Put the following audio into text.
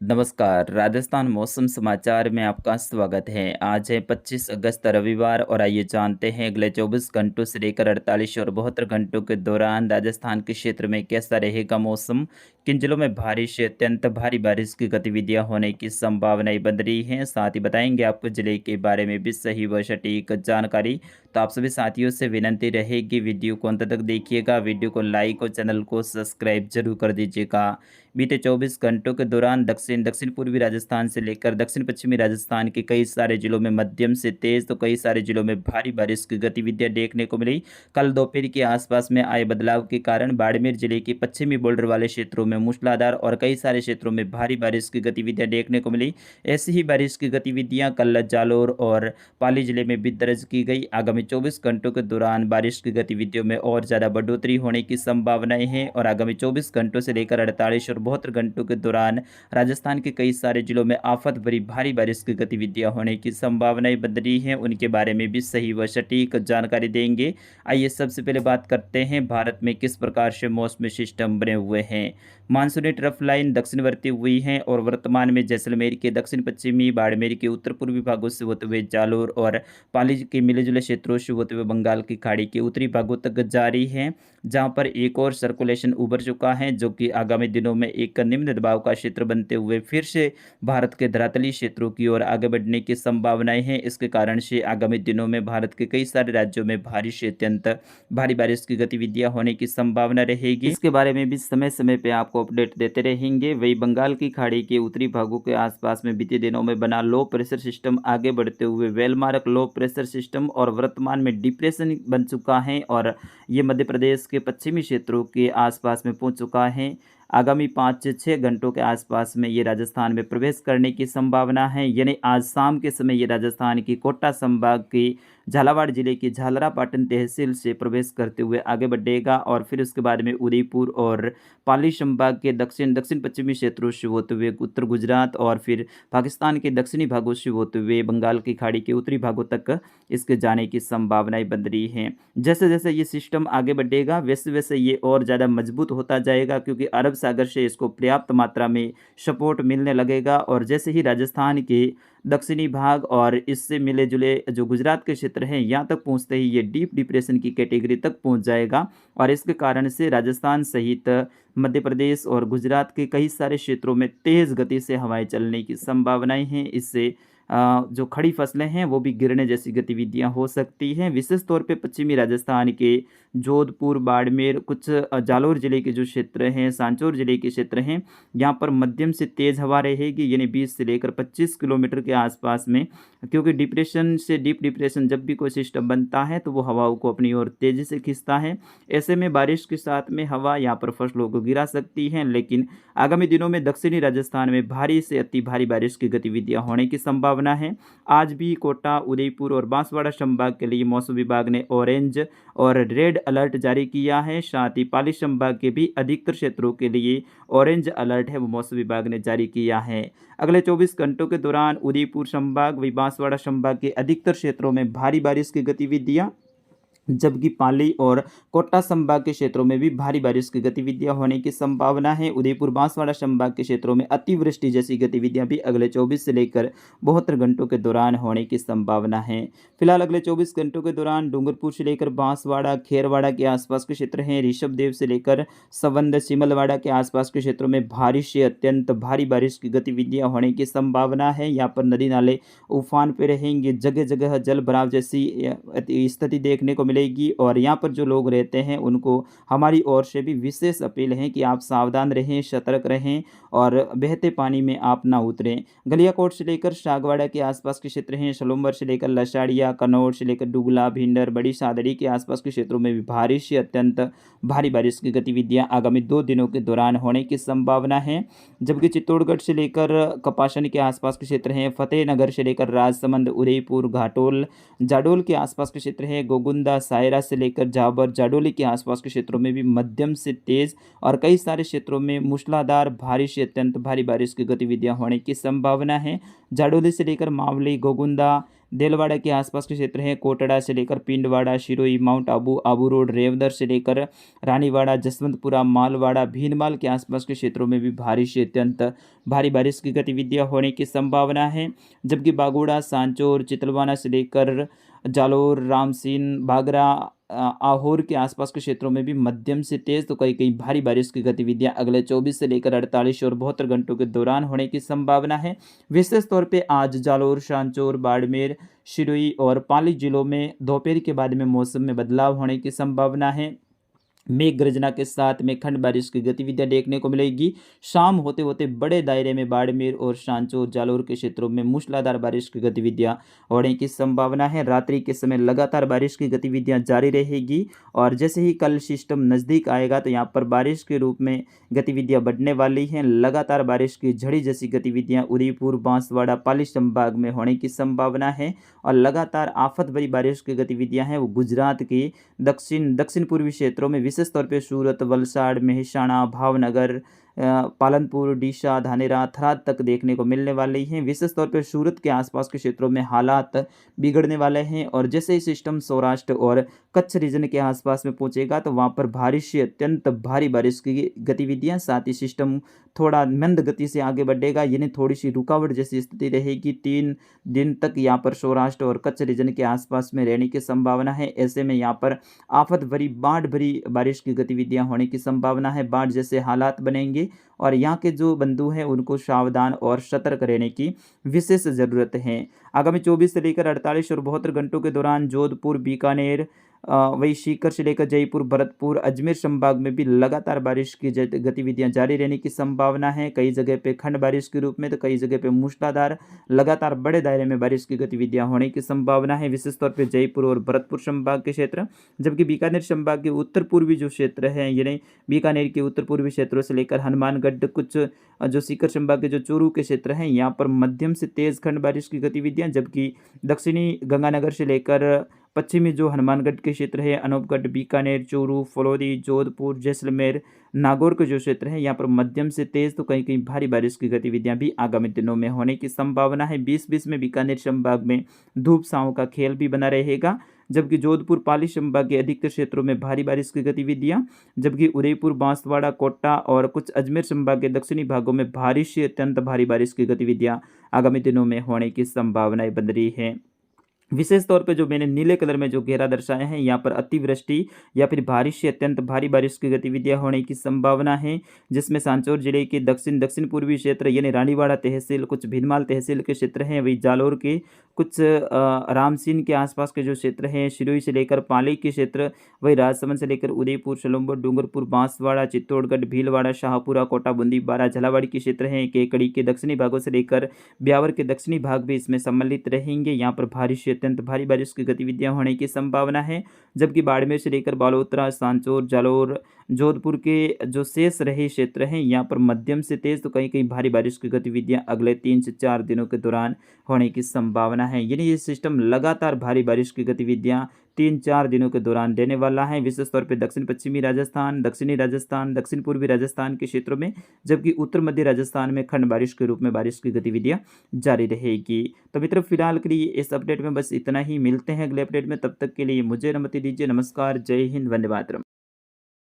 नमस्कार, राजस्थान मौसम समाचार में आपका स्वागत है। आज है 25 अगस्त रविवार और आइए जानते हैं अगले 24 घंटों से लेकर 48 और 72 घंटों के दौरान राजस्थान के क्षेत्र में कैसा रहेगा मौसम। किन जिलों में भारी से अत्यंत भारी बारिश की गतिविधियां होने की संभावनाएं बन रही हैं। साथ ही बताएंगे आपको जिले के बारे में भी सही व सटीक जानकारी। तो आप सभी साथियों से विनती रहेगी वीडियो को अंत तक देखिएगा, वीडियो को लाइक और चैनल को सब्सक्राइब जरूर कर दीजिएगा। बीते 24 घंटों के दौरान दक्षिण पूर्वी राजस्थान से लेकर दक्षिण पश्चिमी राजस्थान के कई सारे जिलों में मध्यम से तेज तो कई सारे जिलों में भारी बारिश की गतिविधियां देखने को मिली। कल दोपहर के आसपास में आए बदलाव के कारण बाड़मेर जिले के पश्चिमी बॉर्डर वाले क्षेत्रों में मूसलाधार और कई सारे क्षेत्रों में भारी बारिश की गतिविधियां देखने को मिली। ऐसी ही बारिश की गतिविधियां कल जालोर और पाली जिले में भी दर्ज की गई। आगामी 24 घंटों के दौरान बारिश की गतिविधियों में और ज़्यादा बढ़ोतरी होने की संभावनाएं हैं और आगामी 24 घंटों से लेकर 48 और 72 घंटों के दौरान राजस्थान के कई सारे जिलों में आफत भरी भारी बारिश की गतिविधियां होने की संभावनाएं बन रही हैं। उनके बारे में भी सही व सटीक जानकारी देंगे। आइए सबसे पहले बात करते हैं भारत में किस प्रकार से मौसमी सिस्टम बने हुए हैं। मानसूनी ट्रफ लाइन दक्षिणवर्ती हुई है और वर्तमान में जैसलमेर के दक्षिण पश्चिमी, बाड़मेर के उत्तर पूर्वी भागों से होते हुए जालोर और पाली के मिले जुले क्षेत्रों से होते हुए बंगाल की खाड़ी के उत्तरी भागों तक जारी है, जहां पर एक और सर्कुलेशन उभर चुका है जो कि आगामी दिनों में एक निम्न दबाव का क्षेत्र बनते हुए फिर से भारत के धरातली क्षेत्रों की ओर आगे बढ़ने की संभावनाएं हैं। इसके कारण से आगामी दिनों में भारत के कई सारे राज्यों में भारी से अत्यंत भारी बारिश की गतिविधियां होने की संभावना रहेगी। इसके बारे में भी समय समय पे आपको अपडेट देते रहेंगे। वही बंगाल की खाड़ी के उत्तरी भागों के आसपास में बीते दिनों में बना लो प्रेशर सिस्टम आगे बढ़ते हुए वेलमार्क लो प्रेशर सिस्टम और वर्तमान में डिप्रेशन बन चुका है और ये मध्य प्रदेश के पश्चिमी क्षेत्रों के आसपास में पहुंच चुका है। आगामी 5 से 6 घंटों के आसपास में ये राजस्थान में प्रवेश करने की संभावना है, यानी आज शाम के समय ये राजस्थान की कोटा संभाग की झालावाड़ जिले की झालरापाटन तहसील से प्रवेश करते हुए आगे बढ़ेगा और फिर उसके बाद में उदयपुर और पाली संभाग के दक्षिण पश्चिमी क्षेत्रों से होते हुए उत्तर गुजरात और फिर पाकिस्तान के दक्षिणी भागों से होते हुए बंगाल की खाड़ी के उत्तरी भागों तक इसके जाने की संभावनाएं बन रही हैं। जैसे जैसे ये सिस्टम आगे बढ़ेगा वैसे वैसे ये और ज़्यादा मजबूत होता जाएगा, क्योंकि अरब सागर से इसको पर्याप्त मात्रा में सपोर्ट मिलने लगेगा और जैसे ही राजस्थान के दक्षिणी भाग और इससे मिले जुले जो गुजरात के क्षेत्र हैं यहाँ तक पहुँचते ही ये डीप डिप्रेशन की कैटेगरी तक पहुँच जाएगा और इसके कारण से राजस्थान सहित मध्य प्रदेश और गुजरात के कई सारे क्षेत्रों में तेज़ गति से हवाएं चलने की संभावनाएं हैं। इससे जो खड़ी फसलें हैं वो भी गिरने जैसी गतिविधियां हो सकती हैं। विशेष तौर पे पश्चिमी राजस्थान के जोधपुर, बाड़मेर, कुछ जालोर जिले के जो क्षेत्र हैं, सांचौर जिले के क्षेत्र हैं, यहाँ पर मध्यम से तेज़ हवा रहेगी, यानी 20 से लेकर 25 किलोमीटर के आसपास में, क्योंकि डिप्रेशन से डीप डिप्रेशन जब भी कोई सिस्टम बनता है तो वो हवाओं को अपनी ओर तेज़ी से खींचता है। ऐसे में बारिश के साथ में हवा यहाँ पर फसलों को गिरा सकती हैं, लेकिन आगामी दिनों में दक्षिणी राजस्थान में भारी से अति भारी बारिश की गतिविधियां होने की संभावना है। आज भी कोटा, उदयपुर और बांसवाड़ा संभाग के लिए मौसम विभाग ने ऑरेंज और रेड अलर्ट जारी किया है। साथ ही पाली संभाग के भी अधिकतर क्षेत्रों के लिए ऑरेंज अलर्ट है वो मौसम विभाग ने जारी किया है। अगले 24 घंटों के दौरान उदयपुर संभाग व बांसवाड़ा संभाग के अधिकतर क्षेत्रों में भारी बारिश की गतिविधियां, जबकि पाली और कोटा संभाग के क्षेत्रों में भी भारी बारिश की गतिविधियां होने की संभावना है। उदयपुर बांसवाड़ा संभाग के क्षेत्रों में अतिवृष्टि जैसी गतिविधियां भी अगले 24 से लेकर 72 घंटों के दौरान होने की संभावना है। फिलहाल अगले 24 घंटों के दौरान डूंगरपुर से लेकर बांसवाड़ा, खेरवाड़ा के आसपास के क्षेत्र हैं, ऋषभदेव से लेकर संबंध, सिमलवाड़ा के आसपास के क्षेत्रों में भारी से अत्यंत भारी बारिश की गतिविधियां होने की संभावना है। यहाँ पर नदी नाले उफान पे रहेंगे, जगह जगह जल भराव जैसी स्थिति देखने को मिलेगी और यहाँ पर जो लोग रहते हैं उनको हमारी ओर से भी विशेष अपील है कि आप सावधान रहें, सतर्क रहें और बहते पानी में आप ना उतरें। गलियाकोट से लेकर सागवाड़ा के आसपास के क्षेत्र हैं, सलूम्बर से लेकर लसाड़िया, कन्नौर से लेकर डुगला, भिंडर, बड़ी सादड़ी के आसपास के क्षेत्रों में भी भारी से अत्यंत भारी बारिश की गतिविधियां आगामी 2 दिनों के दौरान होने की संभावना है। जबकि चित्तौड़गढ़ से लेकर कपासन के आसपास के क्षेत्र हैं, फतेहनगर से लेकर राजसमंद, उदयपुर, घाटोल, जाडोल के आसपास के क्षेत्र हैं, गोगुंदा, सायरा से लेकर जाबर, जाडोली के आसपास के क्षेत्रों में भी मध्यम से तेज और कई सारे क्षेत्रों में मूसलाधार भारी से अत्यंत भारी बारिश की गतिविधियां होने की संभावना है। जाडोली से लेकर मावली, गोगुंदा, देलवाड़ा के आसपास के क्षेत्र हैं, कोटड़ा से लेकर पिंडवाड़ा, सिरोही, माउंट आबू, आबू रोड, रेवदर से लेकर रानीवाड़ा, जसवंतपुरा, मालवाड़ा, भीनमाल के आसपास के क्षेत्रों में भी भारी से अत्यंत भारी बारिश की गतिविधियां होने की संभावना है। जबकि बागोड़ा, सांचौर, चितलवाना से लेकर जालोर, रामसीन, बागरा, आहोर के आसपास के क्षेत्रों में भी मध्यम से तेज तो कहीं कहीं भारी बारिश की गतिविधियां अगले 24 से लेकर 48 और 72 घंटों के दौरान होने की संभावना है। विशेष तौर पे आज जालोर, सांचौर, बाड़मेर, सिरोही और पाली जिलों में दोपहर के बाद में मौसम में बदलाव होने की संभावना है। मेघ गर्जना के साथ में खंड बारिश की गतिविधियां देखने को मिलेगी। शाम होते होते बड़े दायरे में बाड़मेर और सांचौर, जालोर के क्षेत्रों में मूसलाधार बारिश की गतिविधियां होने की संभावना है। रात्रि के समय लगातार बारिश की गतिविधियां जारी रहेगी और जैसे ही कल सिस्टम नज़दीक आएगा तो यहाँ पर बारिश के रूप में गतिविधियां बढ़ने वाली हैं। लगातार बारिश की झड़ी जैसी गतिविधियां उदयपुर, बांसवाड़ा, पाली संभाग में होने की संभावना है और लगातार आफत भरी बारिश की गतिविधियां हैं वो गुजरात की दक्षिण पूर्वी क्षेत्रों में विशेष तौर पे सूरत, वलसाड़, मेहसाणा, भावनगर, पालनपुर, डीसा, धानेरा, थराद तक देखने को मिलने वाली हैं। विशेष तौर पे सूरत के आसपास के क्षेत्रों में हालात बिगड़ने वाले हैं और जैसे ही सिस्टम सौराष्ट्र और कच्छ रीजन के आसपास में पहुंचेगा तो वहां पर भारी से अत्यंत भारी बारिश की गतिविधियां, साथ ही सिस्टम थोड़ा मंद गति से आगे बढ़ेगा, यानी थोड़ी सी रुकावट जैसी स्थिति रहेगी। 3 दिन तक यहाँ पर सौराष्ट्र और कच्छ रीजन के आसपास में रहने की संभावना है। ऐसे में यहाँ पर आफत भरी बाढ़ भरी बारिश की गतिविधियां होने की संभावना है। बाढ़ जैसे हालात बनेंगे और यहाँ के जो बंधु हैं उनको सावधान और सतर्क रहने की विशेष ज़रूरत है। आगामी 24 से लेकर 48 और 72 घंटों के दौरान जोधपुर, बीकानेर, वही सीकर से लेकर जयपुर, भरतपुर, अजमेर संभाग में भी लगातार बारिश की गतिविधियां जारी रहने की संभावना है। कई जगह पे खंड बारिश के रूप में तो कई जगह पे मूसलाधार लगातार बड़े दायरे में बारिश की गतिविधियां होने की संभावना है, विशेष तौर पे जयपुर और भरतपुर संभाग के क्षेत्र। जबकि बीकानेर संभाग के उत्तर पूर्वी जो क्षेत्र है, यानी बीकानेर के उत्तर पूर्वी क्षेत्रों से लेकर हनुमानगढ़, कुछ जो सीकर संभाग के जो चूरू के क्षेत्र हैं यहाँ पर मध्यम से तेज खंड बारिश की गतिविधियां। जबकि दक्षिणी गंगानगर से लेकर पश्चिमी जो हनुमानगढ़ के क्षेत्र है, अनूपगढ़, बीकानेर, चूरू, फलौदी, जोधपुर, जैसलमेर, नागौर के जो क्षेत्र है यहाँ पर मध्यम से तेज तो कहीं कहीं भारी बारिश की गतिविधियां भी आगामी दिनों में होने की संभावना है। 20-20 में बीकानेर संभाग में धूप छांव का खेल भी बना रहेगा। जबकि जोधपुर, पाली संभाग के अधिकतर क्षेत्रों में भारी बारिश की गतिविधियां, जबकि उदयपुर, बांसवाड़ा, कोटा और कुछ अजमेर संभाग के दक्षिणी भागों में भारी से अत्यंत भारी बारिश की गतिविधियां आगामी दिनों में होने की संभावनाएं बन रही है। विशेष तौर पे जो मैंने नीले कलर में जो घेरा दर्शाया है यहाँ पर अतिवृष्टि या फिर भारी से अत्यंत भारी बारिश की गतिविधियां होने की संभावना है, जिसमें सांचौर जिले के दक्षिण पूर्वी क्षेत्र यानी रानीवाड़ा तहसील, कुछ भीनमाल तहसील के क्षेत्र हैं, वही जालोर के कुछ रामसीन के आसपास के जो क्षेत्र हैं, सिरोही से लेकर पाली के क्षेत्र, वही राजसमंद से लेकर उदयपुर, सलूम्बर, डूंगरपुर, बांसवाड़ा, चित्तौड़गढ़, भीलवाड़ा, शाहपुरा, कोटा, बूंदी, बारा, झालावाड़ के क्षेत्र हैं। केकड़ी के दक्षिणी भागों से लेकर ब्यावर के दक्षिणी भाग भी इसमें सम्मिलित रहेंगे। यहाँ पर भारी से अत्यंत भारी बारिश की गतिविधियां होने की संभावना है। जबकि बाड़मेर से लेकर बालोतरा, सांचौर, जालोर, जोधपुर के जो शेष रहे क्षेत्र हैं यहाँ पर मध्यम से तेज तो कहीं कहीं भारी बारिश की गतिविधियां अगले 3 से 4 दिनों के दौरान होने की संभावना है। यानी ये सिस्टम लगातार भारी बारिश की गतिविधियां 3-4 दिनों के दौरान देने वाला है, विशेष तौर पे दक्षिण पश्चिमी राजस्थान, दक्षिणी राजस्थान, दक्षिण पूर्वी राजस्थान के क्षेत्रों में, जबकि उत्तर मध्य राजस्थान में खंड बारिश के रूप में बारिश की गतिविधियां जारी रहेगी। तो मित्रों, फिलहाल के लिए इस अपडेट में बस इतना ही। मिलते हैं अगले अपडेट में, तब तक के लिए मुझे अनुमति दीजिए। नमस्कार, जय हिंद, वंदे मातरम।